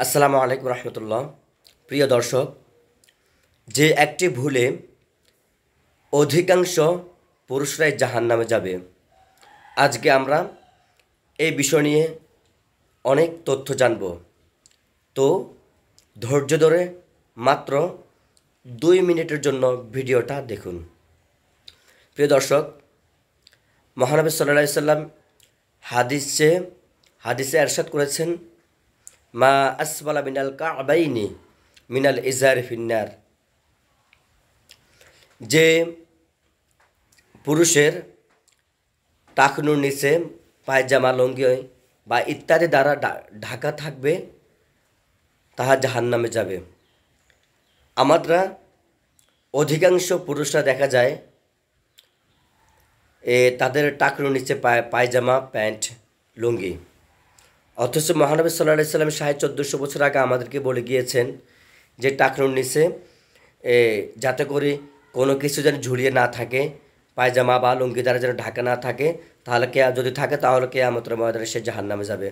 আসসালামু আলাইকুম রহমতুল্লাহ। প্রিয় দর্শক, যে একটি ভুলে অধিকাংশ পুরুষরাই জাহান্নামে যাবে, আজকে আমরা এই বিষয় নিয়ে অনেক তথ্য জানব। তো ধৈর্য ধরে মাত্র 2 মিনিটের জন্য ভিডিওটা দেখুন। প্রিয় দর্শক, মহানবী সাল্লাল্লাহু আলাইহি সাল্লাম হাদিসে এরশাদ করেছেন, মা আসফালা মিনাল কাবাইনি মিনাল ইজারি ফিন্নার। যে পুরুষের টাকনুর নিচে পায়জামা, লুঙ্গি বা ইত্যাদি দ্বারা ঢাকা থাকবে, তাহা জাহান্নামে যাবে। আমরা অধিকাংশ পুরুষরা দেখা যায় তাদের টাকনুর নিচে পায়জামা, প্যান্ট, লুঙ্গি। অথচ মহানবী সাল্লাল্লাহু আলাইহি সাল্লাম 1450 বছর আগে আমাদেরকে বলে গিয়েছেন যে টাকনুর নিচে যাতে করে কোনো কিছু যেন ঝুলিয়ে না থাকে, পায়জামা বা লুঙ্গি দ্বারা যেন ঢাকা না থাকে, তাহলে যদি থাকে তাহলে কিয়ামতের ময়দানে সে জাহান্নামে যাবে,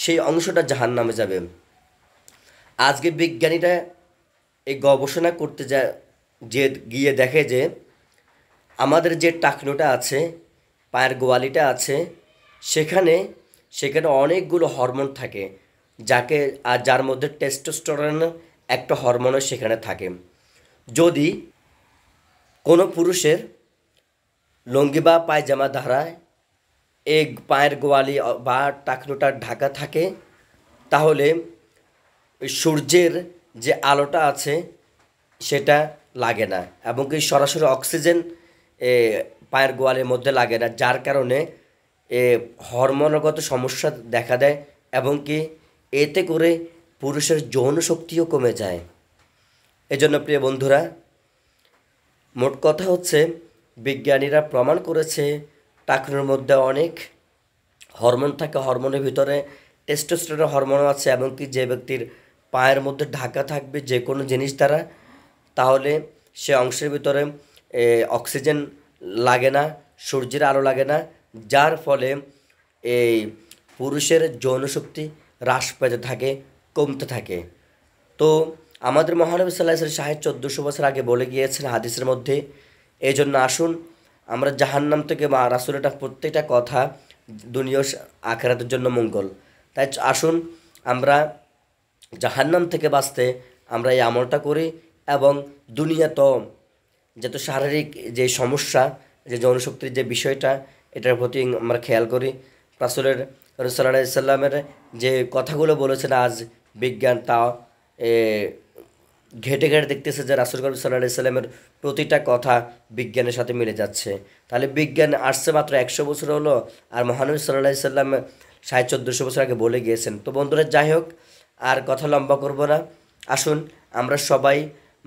সেই অংশটা জাহান্নামে যাবে। আজকে বিজ্ঞানীরা এই গবেষণা করতে গিয়ে দেখে যে আমাদের যে টাকনুটা আছে, পায়ের গোয়ালিটা আছে, সেখানে অনেকগুলো হরমোন থাকে, যার মধ্যে টেস্টোস্টেরন একটা হরমোনও সেখানে থাকে। যদি কোনো পুরুষের লুঙ্গি বা পায়জামা দ্বারা এই পায়ের গোয়ালি বা টাকনুটা ঢাকা থাকে, তাহলে সূর্যের যে আলোটা আছে সেটা লাগে না, এবং কি সরাসরি অক্সিজেন পায়ের গোয়ালের মধ্যে লাগে না, যার কারণে হরমোনগত সমস্যা দেখা দেয়, এবং কি এতে করে পুরুষের যৌন শক্তিও কমে যায়। এজন্য প্রিয় বন্ধুরা, মোট কথা হচ্ছে বিজ্ঞানীরা প্রমাণ করেছে টাকনুর মধ্যে অনেক হরমোন থাকে, হরমোনের ভিতরে টেস্টোস্টেরন হরমোন আছে, এবং কি যে ব্যক্তির পায়ের মধ্যে ঢাকা থাকবে যে কোনো জিনিস দ্বারা, তাহলে সে অংশের ভিতরে অক্সিজেন লাগে না, সূর্যের আলো লাগে না, যার ফলে এই পুরুষের যৌনশক্তি হ্রাস পেতে থাকে, কমতে থাকে। তো আমাদের মহানবী সাল্লাল্লাহু আলাইহি ওয়াসাল্লাম 1450 বছর আগে বলে গিয়েছেন হাদিসের মধ্যে। এই জন্য আসুন আমরা জাহান্নাম থেকে রাসূলের প্রত্যেকটা কথা দুনিয়া আখিরাতের জন্য মঙ্গল, তাই আসুন আমরা জাহান্নাম থেকে বাঁচতে আমরা এই আমলটা করি, এবং দুনিয়াতে যত শারীরিক যে সমস্যা, যে যৌনশক্তির যে বিষয়টা, এটার প্রতি আমরা খেয়াল করি। রাসূলের সাল্লাল্লাহু আলাইহি সাল্লামের যে কথাগুলো বলেছেন, আজ বিজ্ঞান তা ঘেটে দেখতেছে যে রাসূল সাল্লাল্লাহু আলাইহি সাল্লামের প্রতিটা কথা বিজ্ঞানের সাথে মিলে যাচ্ছে। তাহলে বিজ্ঞান আসছে মাত্র 100 বছর হলো, আর মহানবী সাল্লাল্লাহু আলাইহি সাল্লাম 1450 বছর আগে বলে গিয়েছেন। তো বন্ধুরা, যাই হোক, আর কথা লম্বা করব না, আসুন আমরা সবাই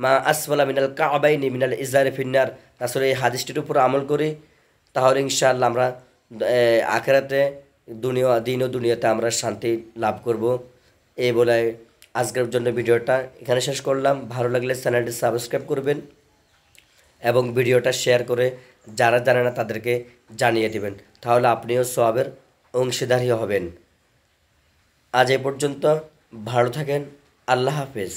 মা আসফালা মিনাল কাবাইনি মিনাল ইজারি ফিন্নার রাসূলের এই হাদিসটির উপর আমল করি, তাহলে ইনশাআল্লাহ আমরা আখিরাতে দিন ও দুনিয়াতে আমরা শান্তি লাভ করব। এই বলে আজকের জন্য ভিডিওটা এখানে শেষ করলাম। ভালো লাগলে চ্যানেলটি সাবস্ক্রাইব করবেন এবং ভিডিওটা শেয়ার করে যারা জানে না তাদেরকে জানিয়ে দেবেন, তাহলে আপনিও সওয়াবের অংশীদারী হবেন। আজ এ পর্যন্ত, ভালো থাকেন, আল্লাহ হাফেজ।